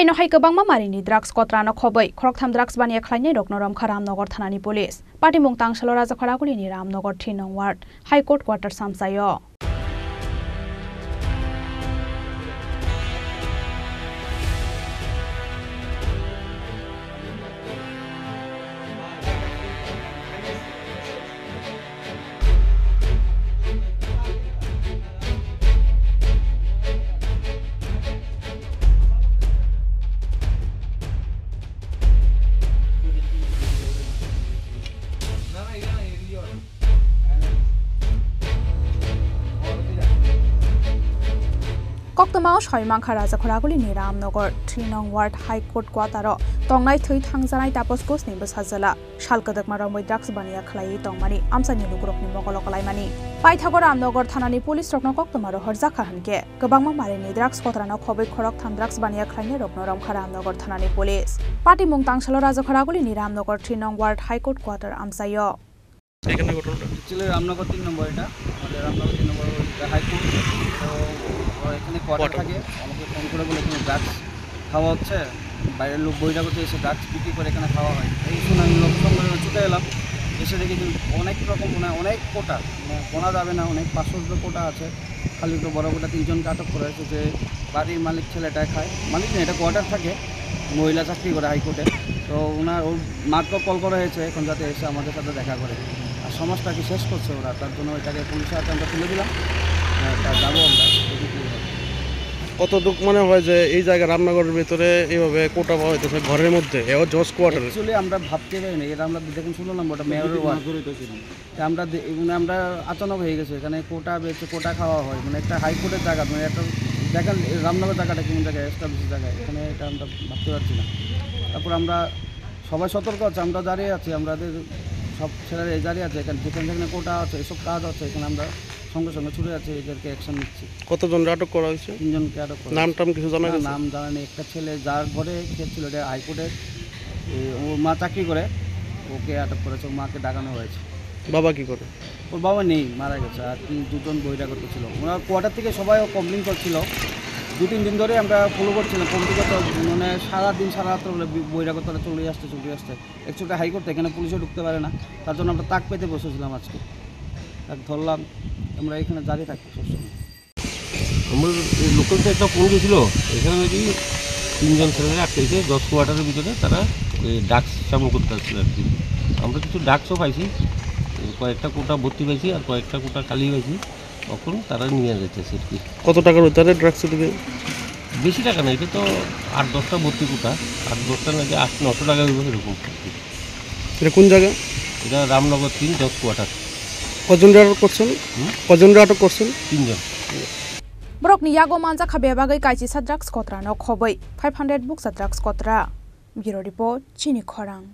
Haino hai kebang mamarini drugs kotrano khobai khoroktham drugs bania khlaine roknoram Ramnagar thanani police party mungtang shalo raja kharaguli ni Ramnagar 3 nong ward high court quarter samsayo Koktomao Shoimangkha Raja Kharaguli ni Ramnagar 3 nong ward high court quarter tongnai thui thangjanai tapos kos ni basajala shalkadak maromoi drugs bania khlai tongmani amsani lugrok ni mokolokolai mani paithagor Ramnagar thanani police rokno koktomaro horjakha hanke gobangma marini drugs kotrano khobai khorok tham drugs bania khlaine rokno Ramnagar thanani police party mungtang shalo Raja Kharaguli ni Ramnagar 3 nong ward high court quarter amsayo এখানে ঘটনাটা ছিল রামনগর 3 নম্বর এটা আমাদের রামনগর 3 নম্বর high court তো এখানে quarter থাকে আমাকে phone করে বলে এখানে ড্রাগস খাওয়া হচ্ছে বাইরের লোক বহিরাগত এসে ড্রাগস বিক্রি করে এখানে খাওয়া হয় এই শুনে আমি লোক সঙ্গে ছুটে এলাম এসে দেখি যে অনেক রকম অনেক কোটা গোনা যাবে না অনেক 500 কোটা আছে খালি তো বড় কোটা 3 জনকে আটক করা হয়েছে যে বাড়ির মালিক ছেলেটা খায় মালিক না এটা কোয়ার্টার থাকে মহিলা চাকরি করে হাইকোর্টে তো ওনার ওর মাকে কল করা হয়েছে এখন যাতে এসে আমাদের সাথে দেখা করে আর সমাজটাকে শেষ করছে ওরা তার জন্য এটাকে পুলিশের হাতে আমরা তুলে দিলাম তা যাবো আমরা কতটুক মনে হয় যে এই জায়গা রামনগরের ভিতরে এইভাবে কোটা পাওয়া হইতেছে ঘরের মধ্যে এও জজ কোয়ার্টার অ্যাকচুয়ালি আমরা ভাবতে পারি না এটা আমরা দেখুন শুনলাম ওটা মেয়রের ওয়ার্ড আমরা আমরা আচানক হয়ে গেছে এখানে কোটা বেচে কোটা খাওয়া হয় মানে একটা হাইকোর্টের জায়গা মানে একটা দেখেন রামনগর জায়গাটা কেমন জায়গায় এস্টাবলিশ জায়গায় এখানে এটা আমরা ভাবতে পারছি না তারপর আমরা সবাই সতর্ক আছে আমরা দাঁড়িয়ে আছি আমাদের সব ছেলেরা দাঁড়িয়ে আছে এখানে যেখানে কোটা আছে এসব কাজ আছে এখানে আমরা সঙ্গে সঙ্গে ছুটে যাচ্ছে এদেরকে অ্যাকশন নিচ্ছি কতজন আটক করা হয়েছে 3 জনকে আটক করা নাম টাম কিছু জানা গেছে নাম জানা নেই একটা ছেলে যার ঘরে খেয়েছিল এটা হাইকোর্টে ওর মা চাকরি করে ওকে আটক করেছে ওর মাকে ডাকানো হয়েছে বাবা কি করে ওর বাবা নেই মারা গেছে আর 2জন বহিরাগত ছিল ওনার কোয়ার্টার থেকে সবাই কমপ্লেন করছিল 2-3 দিন ধরে আমরা ফলো করছিলাম কমপ্লিট মানে সারাদিন সারা রাত্র বলে বহিরাগতরা চলে আসছে অ্যাকচুয়ালি হাইকোর্ট এখানে পুলিশও ঢুকতে পারে না তার জন্য আমরা তাক পেতে বসেছিলাম আজকে তাক ধরলাম আমরা এখানে দাঁড়িয়ে থাকি সবসময় আমরা লোকালতে একটা ফোন গেছিলো এখানে নাকি 3 জন ছেলেরা আটকেছে 10 কোয়ার্টারের ভিতরে তারা ড্রাগস সেবন করতে আসছিল আর কি আমরা কিছু ড্রাগসও পাইছি কয়েকটা কোটা ভর্তি পাইছি আর কয়েকটা কোটা খালি পাইছি তখন তারা নিয়ে যাচ্ছে আর কি কত টাকার ভিতরে ড্রাগস দিবে বেশি টাকা না এটা তো 8-10টা ভর্তি কোটা 8-10টা নাকি 800-900 টাকা হইব এরকম এটা কোন জায়গা এটা রামনগর 3 10 কোয়ার্টার কজন আটক করছেন 3 জন Brok ni yago manja khabe bagai kaisi sa drugs kotra no khobai 500 books drugs kotra bureau report chini khorang